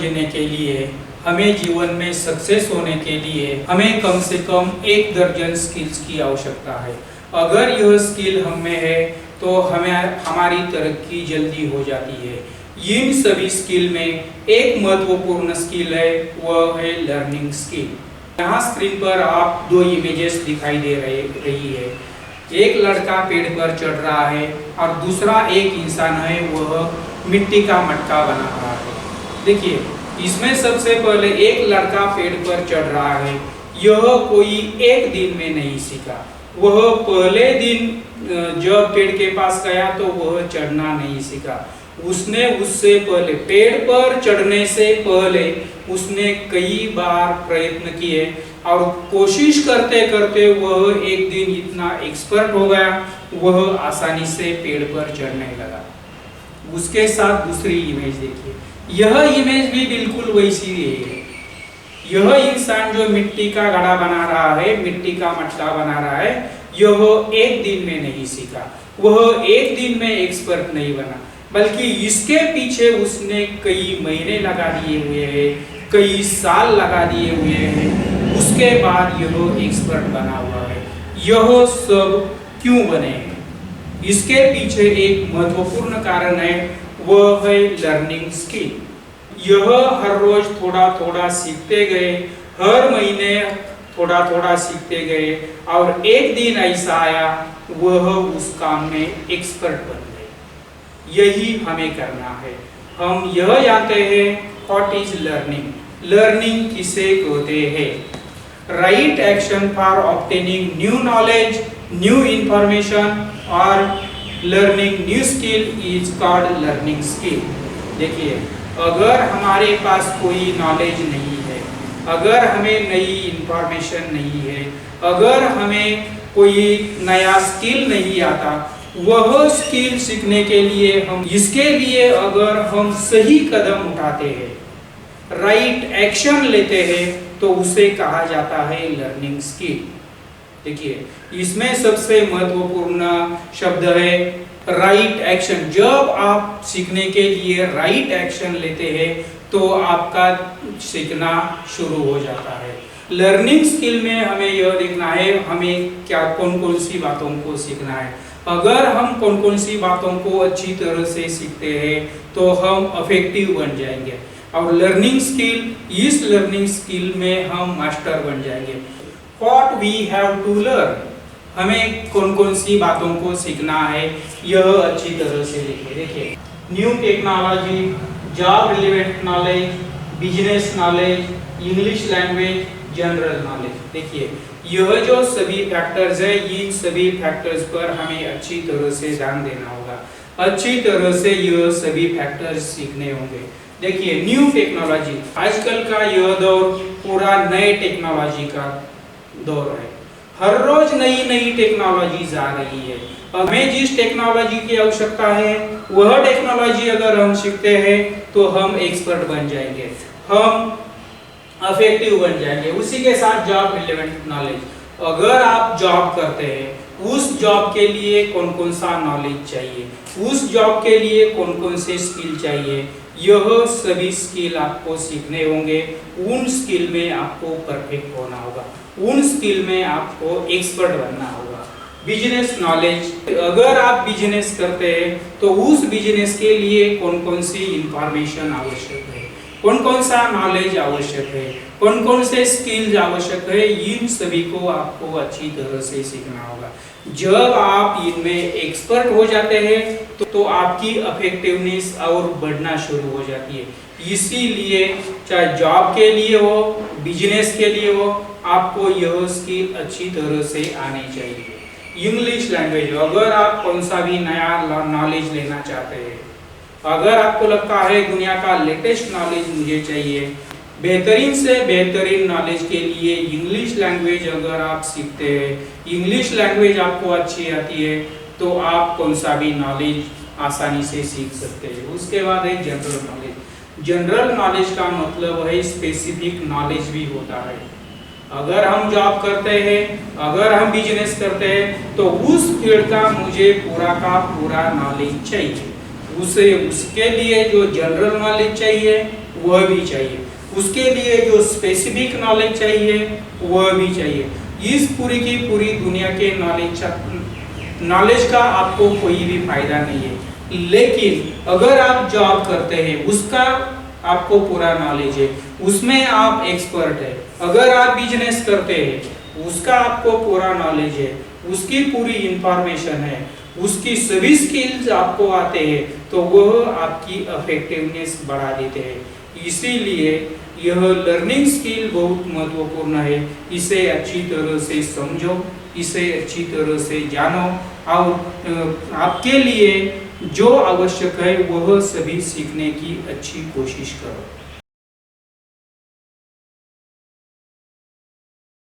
जीने के लिए, हमें जीवन में सक्सेस होने के लिए हमें कम से कम 1 दर्जन स्किल्स की आवश्यकता है। अगर यह स्किल हम में है तो हमारी तरक्की जल्दी हो जाती है। इन सभी स्किल में एक महत्वपूर्ण स्किल है, वह है लर्निंग स्किल। यहाँ स्क्रीन पर आप 2 इमेजेस दिखाई दे रही है। एक लड़का पेड़ पर चढ़ रहा है और दूसरा एक इंसान है, वह मिट्टी का मटका बना रहा है। देखिए, इसमें सबसे पहले एक लड़का पेड़ पर चढ़ रहा है। यह कोई एक दिन में नहीं सीखा। वह पहले दिन जब पेड़ के पास गया तो वह चढ़ना नहीं सीखा। उसने उससे पहले पेड़ पर चढ़ने से पहले उसने कई बार प्रयत्न किए और कोशिश करते करते वह एक दिन इतना एक्सपर्ट हो गया, वह आसानी से पेड़ पर चढ़ने लगा। उसके साथ दूसरी इमेज देखिए, यह इमेज भी बिल्कुल वैसी है। यह इंसान जो मिट्टी का घड़ा बना रहा है, मिट्टी का मटका बना रहा है, यह एक दिन में नहीं सीखा। वह एक दिन में एक्सपर्ट नहीं बना, बल्कि इसके पीछे उसने कई महीने लगा दिए हुए हैं, कई साल लगा दिए हुए हैं। उसके बाद यह एक्सपर्ट बना हुआ है। यह सब क्यों बने हैं? इसके पीछे एक महत्वपूर्ण कारण है, वह है लर्निंग स्किल। यह हर रोज थोड़ा थोड़ा सीखते गए, हर महीने थोड़ा थोड़ा सीखते गए और एक दिन ऐसा आया, वह उस काम में एक्सपर्ट बन गए। यही हमें करना है। हम यह जानते हैं व्हाट इज लर्निंग। लर्निंग किसे कहते हैं? Right action for obtaining new knowledge, new information और learning new skill is called learning skill. देखिए, अगर हमारे पास कोई नॉलेज नहीं है, अगर हमें नई इंफॉर्मेशन नहीं है, अगर हमें कोई नया स्किल नहीं आता, वह स्किल सीखने के लिए इसके लिए अगर हम सही कदम उठाते हैं, राइट एक्शन लेते हैं, तो उसे कहा जाता है लर्निंग स्किल। देखिए, इसमें सबसे महत्वपूर्ण शब्द है राइट एक्शन। जब आप सीखने के लिए राइट एक्शन लेते हैं तो आपका सीखना शुरू हो जाता है। लर्निंग स्किल में हमें यह देखना है, हमें क्या कौन कौन सी बातों को सीखना है। अगर हम कौन कौन सी बातों को अच्छी तरह से सीखते हैं तो हम इफेक्टिव बन जाएंगे और लर्निंग स्किल, इस लर्निंग स्किल में हम मास्टर बन जाएंगे। What we have to learn, हमें कौन कौन सी बातों को सीखना है, यह अच्छी तरह से देखिए। New technology, job relevant knowledge, business knowledge, English language, general knowledge. देखिए, यह जो सभी फैक्टर्स है, इन सभी फैक्टर्स पर हमें अच्छी तरह से ध्यान देना होगा। अच्छी तरह से यह सभी फैक्टर्स सीखने होंगे। देखिए, न्यू टेक्नोलॉजी, आजकल का यह दौर पूरा नए टेक्नोलॉजी का दौर है। हर रोज नई नई टेक्नोलॉजीज आ रही है। हमें जिस टेक्नोलॉजी की आवश्यकता है, वह टेक्नोलॉजी अगर हम सीखते हैं तो हम एक्सपर्ट बन जाएंगे, हम इफेक्टिव बन जाएंगे। उसी के साथ जॉब रिलेवेंट नॉलेज, अगर आप जॉब करते हैं, उस जॉब के लिए कौन कौन सा नॉलेज चाहिए, उस जॉब के लिए कौन कौन से स्किल चाहिए, यह सभी स्किल आपको सीखने होंगे। उन स्किल में आपको परफेक्ट होना होगा, उन स्किल में आपको एक्सपर्ट बनना होगा। बिजनेस नॉलेज, अगर आप बिजनेस करते हैं तो उस बिजनेस के लिए कौन कौन सी इंफॉर्मेशन आवश्यक है, कौन कौन सा नॉलेज आवश्यक है, कौन कौन से स्किल्स आवश्यक है, इन सभी को आपको अच्छी तरह से सीखना होगा। जब आप इनमें एक्सपर्ट हो जाते हैं तो आपकी इफेक्टिवनेस और बढ़ना शुरू हो जाती है। इसीलिए चाहे जॉब के लिए हो, बिजनेस के लिए हो, आपको यह स्किल अच्छी तरह से आनी चाहिए। इंग्लिश लैंग्वेज, अगर आप कौन सा भी नया नॉलेज लेना चाहते हैं, अगर आपको लगता है दुनिया का लेटेस्ट नॉलेज मुझे चाहिए, बेहतरीन से बेहतरीन नॉलेज के लिए इंग्लिश लैंग्वेज अगर आप सीखते हैं, इंग्लिश लैंग्वेज आपको अच्छी आती है, तो आप कौन सा भी नॉलेज आसानी से सीख सकते हैं। उसके बाद है जनरल नॉलेज। जनरल नॉलेज का मतलब है स्पेसिफिक नॉलेज भी होता है। अगर हम जॉब करते हैं, अगर हम बिजनेस करते हैं, तो उस फील्ड का मुझे पूरा का पूरा नॉलेज चाहिए। उसके लिए जो जनरल नॉलेज चाहिए वह भी चाहिए, उसके लिए जो स्पेसिफिक नॉलेज चाहिए वह भी चाहिए। इस पूरी की पूरी दुनिया के नॉलेज का आपको कोई भी फायदा नहीं है। लेकिन अगर आप जॉब करते हैं, उसका आपको पूरा नॉलेज है, उसमें आप एक्सपर्ट है। अगर आप बिजनेस करते हैं, उसका आपको पूरा नॉलेज है, उसकी पूरी इंफॉर्मेशन है, उसकी सभी स्किल्स आपको आते हैं, तो वह आपकी इफेक्टिवनेस बढ़ा देते हैं। इसीलिए यह लर्निंग स्किल बहुत महत्वपूर्ण है। इसे अच्छी तरह से समझो, इसे अच्छी तरह से जानो और आपके लिए जो आवश्यक है वह सभी सीखने की अच्छी कोशिश करो।